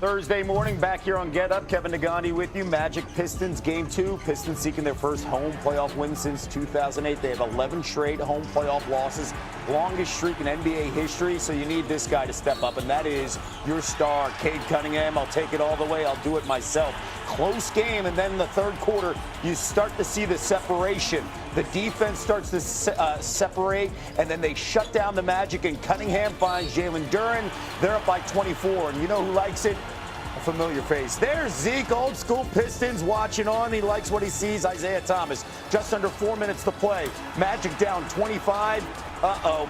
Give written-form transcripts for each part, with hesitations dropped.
Thursday morning, back here on Get Up. Kevin Nagandi with you. Magic Pistons, Game 2. Pistons seeking their first home playoff win since 2008. They have 11 straight home playoff losses, longest streak in NBA history. So you need this guy to step up, and that is your star, Cade Cunningham. I'll take it all the way. I'll do it myself. Close game, and then in the third quarter, you start to see the separation. The defense starts to separate, and then they shut down the Magic, and Cunningham finds Jalen Duren. They're up by 24, and you know who likes it? A familiar face. There's Zeke, old school Pistons, watching on. He likes what he sees. Isaiah Thomas. Just under 4 minutes to play. Magic down 25.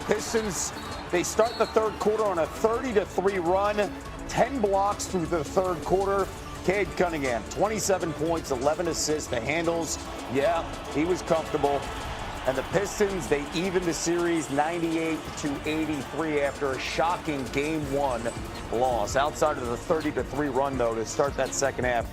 Pistons, they start the third quarter on a 30-3 run. 10 blocks through the third quarter. Cade Cunningham, 27 points, 11 assists. The handles, yeah, he was comfortable. And the Pistons, they evened the series 98-83 after a shocking Game 1 loss. Outside of the 30-3 run, though, to start that second half,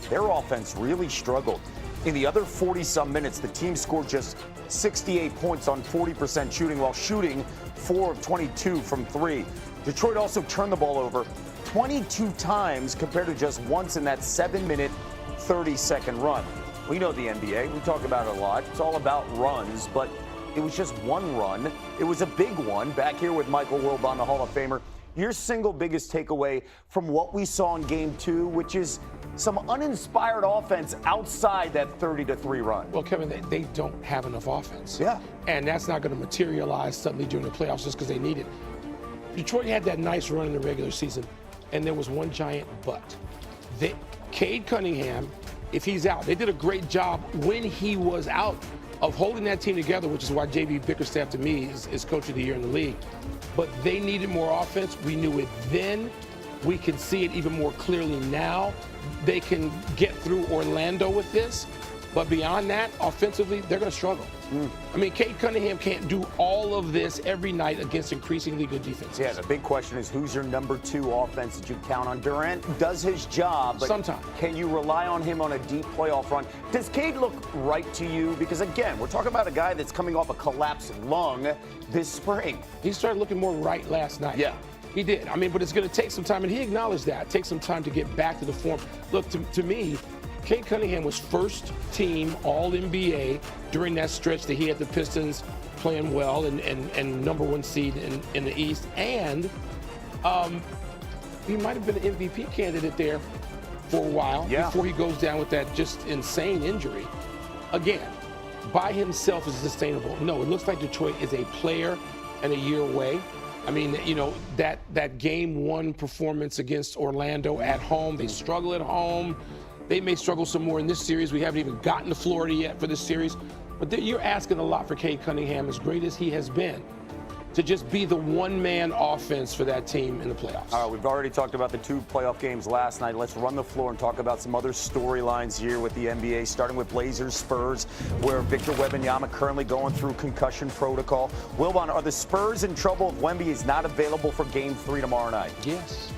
their offense really struggled. In the other 40-some minutes, the team scored just 68 points on 40% shooting, while shooting 4 of 22 from 3. Detroit also turned the ball over 22 times compared to just once in that 7-minute, 30-second run. We know the NBA. We talk about it a lot. It's all about runs, but it was just one run. It was a big one. Back here with Michael Wilbon, the Hall of Famer. Your single biggest takeaway from what we saw in Game 2, which is some uninspired offense outside that 30-3 run. Well, Kevin, they don't have enough offense. Yeah. And that's not going to materialize suddenly during the playoffs just because they need it. Detroit had that nice run in the regular season, and there was one giant but. Cade Cunningham, if he's out, they did a great job when he was out of holding that team together, which is why J.B. Bickerstaff, to me, is coach of the year in the league. But they needed more offense. We knew it then. We can see it even more clearly now. They can get through Orlando with this. But beyond that, offensively, they're going to struggle. I mean, Cade Cunningham can't do all of this every night against increasingly good defenses. Yeah, the big question is, who's your number 2 offense that you count on? Durant does his job, but sometimes. Can you rely on him on a deep playoff run? Does Cade look right to you? Because, again, we're talking about a guy that's coming off a collapsed lung this spring. He started looking more right last night. Yeah. He did. I mean, but it's going to take some time, and he acknowledged that. Take some time to get back to the form. Look, to me, Cade Cunningham was first team All-NBA during that stretch that he had the Pistons playing well and number 1 seed in the East. And he might have been an MVP candidate there for a while before he goes down with that just insane injury. Again, by himself is sustainable. No, it looks like Detroit is a player and a year away. I mean, you know, that Game 1 performance against Orlando at home, they struggle at home. They may struggle some more in this series. We haven't even gotten to Florida yet for this series. But you're asking a lot for Cade Cunningham, as great as he has been, to just be the one-man offense for that team in the playoffs. All right, we've already talked about the 2 playoff games last night. Let's run the floor and talk about some other storylines here with the NBA, starting with Blazers Spurs, where Victor Wembanyama currently going through concussion protocol. Wilbon, are the Spurs in trouble if Wemby is not available for Game 3 tomorrow night? Yes.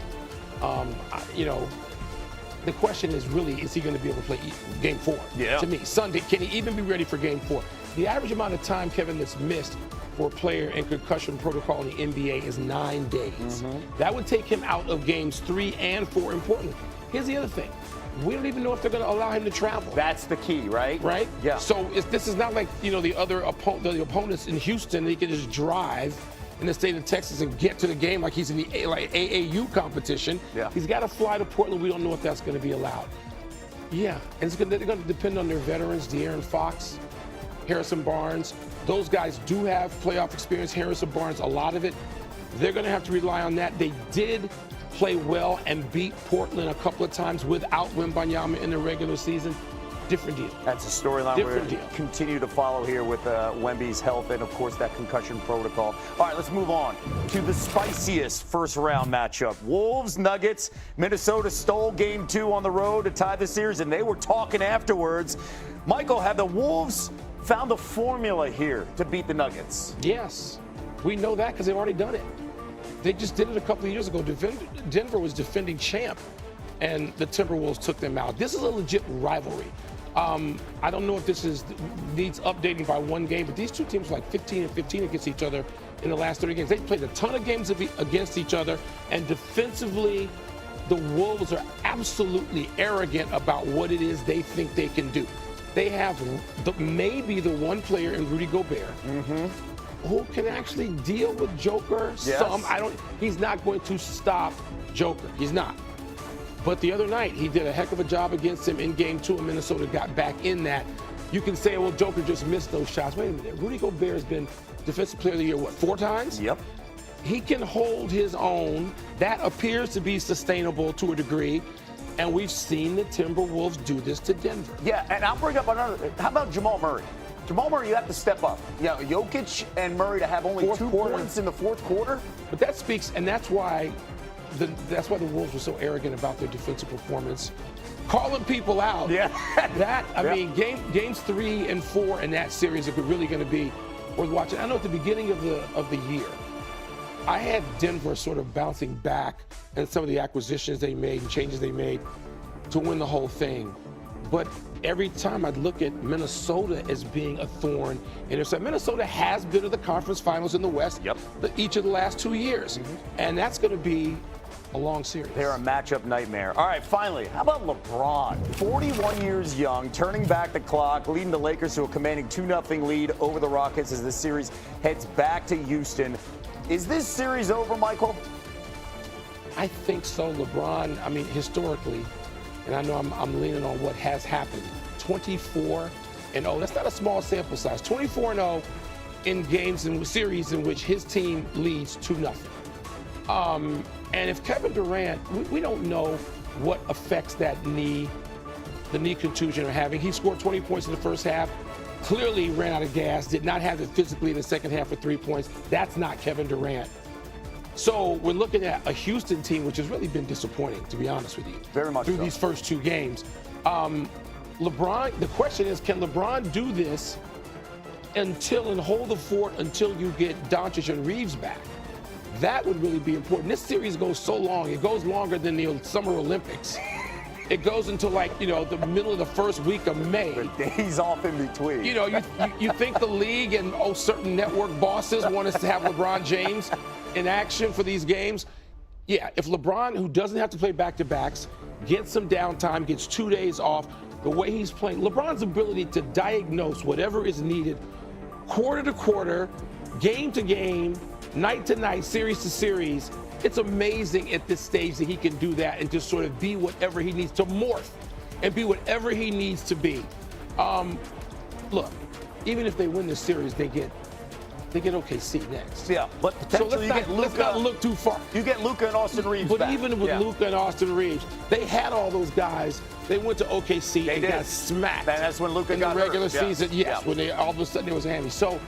You know, the question is really, is he going to be able to play Game 4? Yeah. To me, Sunday, can he even be ready for Game 4? The average amount of time, Kevin, that's missed for a player in concussion protocol in the NBA is 9 days. That would take him out of Games 3 and 4, importantly. Here's the other thing. We don't even know if they're going to allow him to travel. That's the key, right? Right? Yeah. So this is not like, you know, the other opponents in Houston. He can just drive in the state of Texas and get to the game like he's in the AAU competition. Yeah. He's got to fly to Portland. We don't know if that's going to be allowed. Yeah, and they're going to depend on their veterans, De'Aaron Fox, Harrison Barnes. Those guys do have playoff experience. Harrison Barnes, a lot of it. They're going to have to rely on that. They did play well and beat Portland a couple of times without Wembanyama in the regular season. Different deal. That's a storyline we'll continue to follow here with Wemby's health and, of course, that concussion protocol. All right, let's move on to the spiciest first-round matchup. Wolves-Nuggets. Minnesota stole Game 2 on the road to tie the series, and they were talking afterwards. Michael, have the Wolves found a formula here to beat the Nuggets? Yes. We know that because they've already done it. They just did it a couple of years ago. Denver was defending champ, and the Timberwolves took them out. This is a legit rivalry. I don't know if this needs updating by one game, but these two teams are like 15-15 against each other in the last 30 games. They played a ton of games against each other, and defensively, the Wolves are absolutely arrogant about what it is they think they can do. They have maybe the one player in Rudy Gobert who can actually deal with Joker some. He's not going to stop Joker. He's not. But the other night, he did a heck of a job against him in Game 2, and Minnesota got back in that. You can say, well, Joker just missed those shots. Wait a minute. Rudy Gobert has been Defensive Player of the Year, 4 times? Yep. He can hold his own. That appears to be sustainable to a degree. And we've seen the Timberwolves do this to Denver. Yeah, and I'll bring up another. How about Jamal Murray? Jamal Murray, you have to step up. Yeah, Jokic and Murray to have only 2 points in the fourth quarter. But that speaks, and that's why the Wolves were so arrogant about their defensive performance, calling people out. Yeah. I mean, games 3 and 4 in that series are really going to be worth watching. I know at the beginning of the year, I had Denver sort of bouncing back and some of the acquisitions they made and changes they made to win the whole thing. But every time I'd look at Minnesota as being a thorn in their side. Minnesota has been to the conference finals in the West each of the last 2 years. And that's going to be a long series. They're a matchup nightmare. All right, finally, how about LeBron? 41 years young, turning back the clock, leading the Lakers to a commanding 2-0 lead over the Rockets as the series heads back to Houston. Is this series over, Michael? I think so. LeBron, I mean, historically, and I know I'm leaning on what has happened, 24-0. That's not a small sample size. 24-0 in games and series in which his team leads 2-0. And if Kevin Durant, we don't know what affects that knee, the knee contusion are having. He scored 20 points in the first half. Clearly ran out of gas, did not have it physically in the second half for 3 points. That's not Kevin Durant. So we're looking at a Houston team which has really been disappointing, to be honest with you. Very much through so. These first 2 games. LeBron, the question is, can LeBron do this and hold the fort until you get Doncic and Reaves back? That would really be important. This series goes so long. It goes longer than the Summer Olympics. It goes until the middle of the first week of May. The days off in between. You think the league and certain network bosses want us to have LeBron James in action for these games? Yeah, if LeBron, who doesn't have to play back-to-backs, gets some downtime, gets 2 days off, the way he's playing, LeBron's ability to diagnose whatever is needed quarter to quarter, game to game, night to night, series to series, it's amazing at this stage that he can do that and just sort of be whatever he needs to morph and be whatever he needs to be. Look, even if they win this series, they get OKC next. Yeah, but potentially let's not look too far. You get Luka and Austin Reaves But back. even with Luka and Austin Reaves, they had all those guys. They went to OKC and got smacked. And that's when Luka got in the regular hurt. season. Yes, when all of a sudden it was handy. So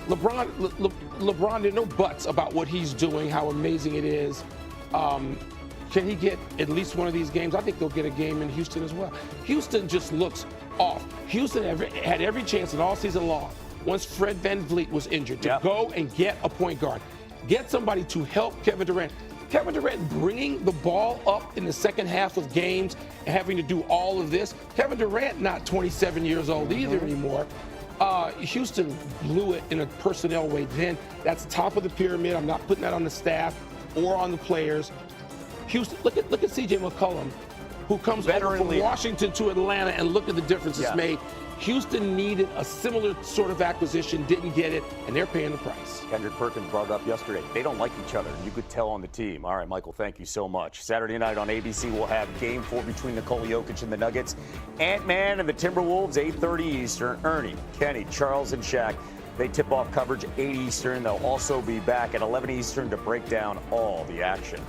LeBron, there are no buts about what he's doing, how amazing it is. Can he get at least one of these games? I think they'll get a game in Houston as well. Houston just looks off. Houston had every chance in all season long, once Fred VanVleet was injured, to go and get a point guard. Get somebody to help Kevin Durant. Kevin Durant bringing the ball up in the second half of games and having to do all of this. Kevin Durant not 27 years old either anymore. Houston blew it in a personnel way then. That's top of the pyramid. I'm not putting that on the staff or on the players. Houston, look at C.J. McCollum, who comes over from Washington to Atlanta, and look at the difference it's made. Houston needed a similar sort of acquisition, didn't get it, and they're paying the price. Kendrick Perkins brought it up yesterday. They don't like each other. You could tell on the team. All right, Michael, thank you so much. Saturday night on ABC, we'll have Game 4 between Nikola Jokic and the Nuggets. Ant-Man and the Timberwolves, 8:30 Eastern. Ernie, Kenny, Charles, and Shaq, they tip off coverage 8 Eastern. They'll also be back at 11 Eastern to break down all the action.